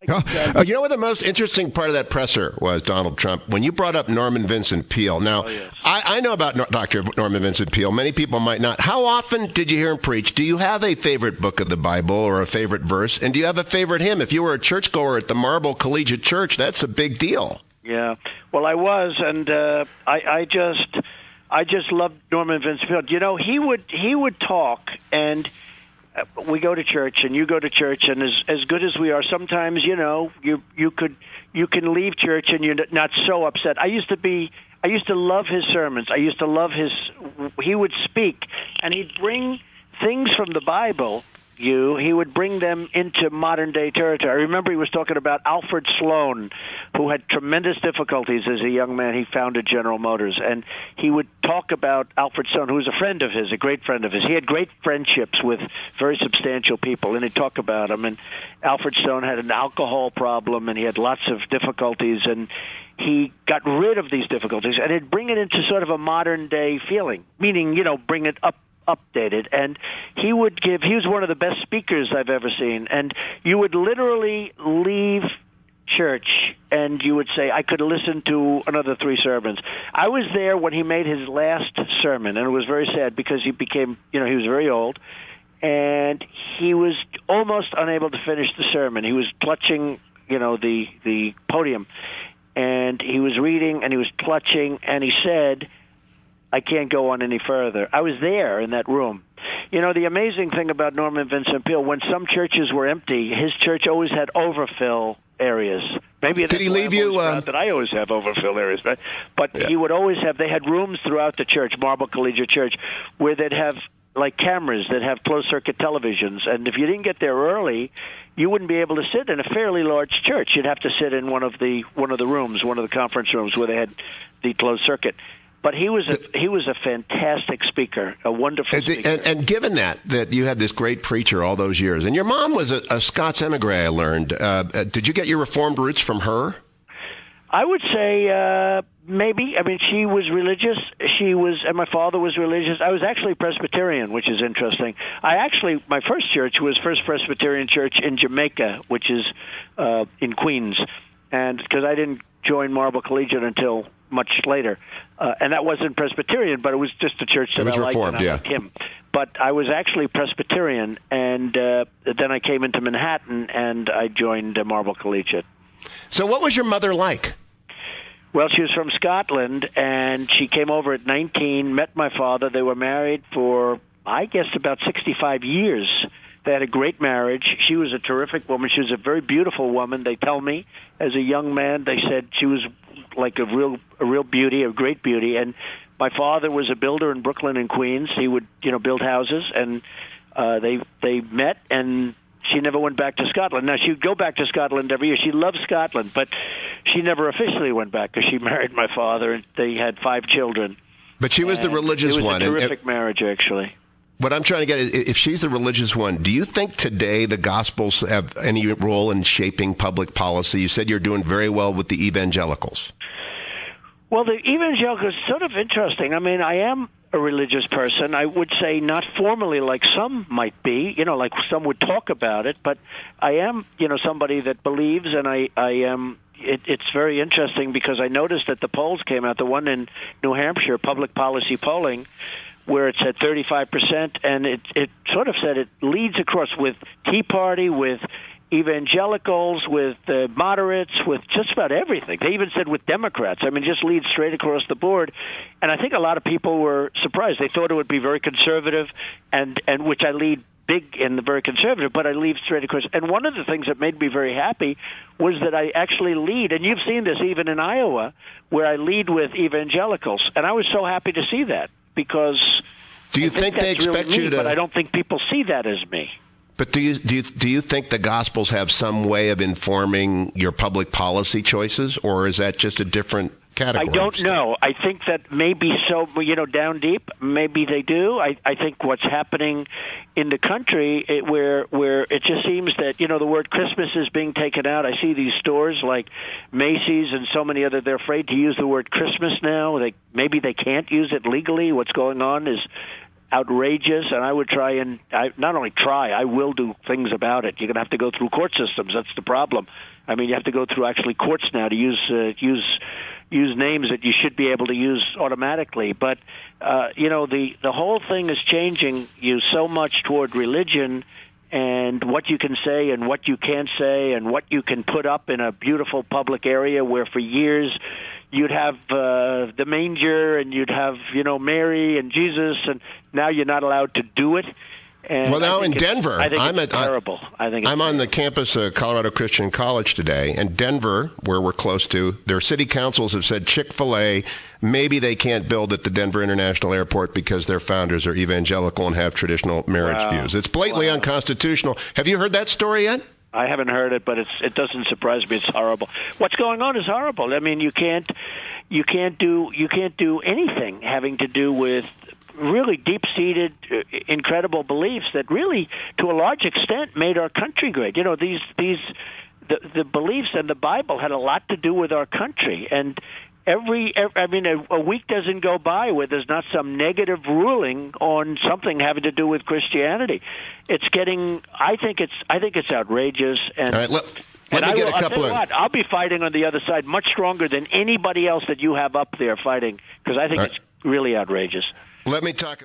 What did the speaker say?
You know what the most interesting part of that presser was, Donald Trump, when you brought up Norman Vincent Peale. Now, yes. I know about Dr. Norman Vincent Peale. Many people might not. How often did you hear him preach? Do you have a favorite book of the Bible or a favorite verse? And do you have a favorite hymn? If you were a churchgoer at the Marble Collegiate Church, that's a big deal. Yeah. Well, I was, and I just loved Norman Vincent Peale. You know, he would talk, and we go to church, and you go to church, and as good as we are, sometimes you can leave church and you're not so upset. I used to love his sermons. I used to love he would speak, and he'd bring things from the Bible. He would bring them into modern-day territory. I remember he was talking about Alfred Sloan, who had tremendous difficulties as a young man. He founded General Motors, and he would talk about Alfred Sloan, who was a friend of his, a great friend of his. He had great friendships with very substantial people, and he'd talk about them. And Alfred Sloan had an alcohol problem, and he had lots of difficulties, and he got rid of these difficulties, and he'd bring it into sort of a modern-day feeling, meaning, bring it updated. And he was one of the best speakers I've ever seen. And you would literally leave church and you would say, I could listen to another 3 sermons. I was there when he made his last sermon, and it was very sad because he became, he was very old, and he was almost unable to finish the sermon. He was clutching, the podium, and he was reading and he was clutching, and he said, I can't go on any further. I was there in that room. The amazing thing about Norman Vincent Peale, when some churches were empty, his church always had overfill areas. Maybe did he leave you? That I always have overfill areas, right? But yeah. He would always have. They had rooms throughout the church, Marble Collegiate Church, where they'd have like cameras that have closed circuit televisions, and if you didn't get there early, you wouldn't be able to sit in a fairly large church. You'd have to sit in one of the rooms, one of the conference rooms where they had the closed circuit. But he was a fantastic speaker, a wonderful speaker. And given that you had this great preacher all those years, and your mom was a Scots emigre, I learned. Did you get your Reformed roots from her? I would say maybe. I mean, she was religious. And my father was religious. I was actually Presbyterian, which is interesting. My first church was First Presbyterian Church in Jamaica, which is in Queens, and because I didn't join Marble Collegiate until much later. And that wasn't Presbyterian, but it was just a church that I liked. Reformed, and I liked him. But I was actually Presbyterian, and then I came into Manhattan, and I joined Marble Collegiate. So what was your mother like? Well, she was from Scotland, and she came over at 19, met my father. They were married for, I guess, about 65 years. They had a great marriage. She was a terrific woman. She was a very beautiful woman. They tell me, as a young man, they said she was like a real beauty, a great beauty. And my father was a builder in Brooklyn and Queens. He would, build houses, and they met, and she never went back to Scotland. Now, she'd go back to Scotland every year. She loved Scotland, but she never officially went back because she married my father, and they had 5 children. But she was the religious one. It was a terrific marriage, actually. What I'm trying to get is, if she's the religious one, do you think today the Gospels have any role in shaping public policy? You said you're doing very well with the evangelicals. Well, the evangelicals is sort of interesting. I mean, I am a religious person. I would say not formally like some might be, like some would talk about it, but I am, somebody that believes, and I am. It's very interesting because I noticed that the polls came out, the one in New Hampshire, public policy polling, where it said 35%, and it sort of said it leads across with Tea Party, with evangelicals, with moderates, with just about everything. They even said with Democrats. I mean, just leads straight across the board. And I think a lot of people were surprised. They thought it would be very conservative, and which I lead big in the very conservative, but I lead straight across. And one of the things that made me very happy was that I actually lead, and you've seen this even in Iowa, where I lead with evangelicals. And I was so happy to see that, because do you think they expect really you to? But I don't think people see that as me. But do you think the Gospels have some way of informing your public policy choices, or is that just a different category? I don't know. I think that maybe so, down deep, maybe they do. I think what's happening in the country, where it just seems that, the word Christmas is being taken out. I see these stores like Macy's and so many other, they're afraid to use the word Christmas now. Maybe they can't use it legally. What's going on is outrageous, and I would I will do things about it. You're going to have to go through court systems. That's the problem. I mean, you have to go through actually courts now to use names that you should be able to use automatically. But the whole thing is changing you so much toward religion and what you can say and what you can't say and what you can put up in a beautiful public area where for years you'd have the manger and you'd have Mary and Jesus, and now you're not allowed to do it. And well, now in Denver, it's terrible. I'm on the campus of Colorado Christian College today, and Denver, where we're close to, their city councils have said Chick-fil-A, maybe they can't build at the Denver International Airport because their founders are evangelical and have traditional marriage views. It's blatantly unconstitutional. Have you heard that story yet? I haven't heard it, but it doesn't surprise me. It's horrible. What's going on is horrible. I mean, you can't do anything having to do with really deep-seated, incredible beliefs that really, to a large extent, made our country great. The beliefs in the Bible had a lot to do with our country, and a week doesn't go by where there's not some negative ruling on something having to do with Christianity. It's getting. I think it's outrageous. And all right, let me get a couple of. I'll be fighting on the other side much stronger than anybody else that you have up there fighting, because I think it's really outrageous. Let me talk.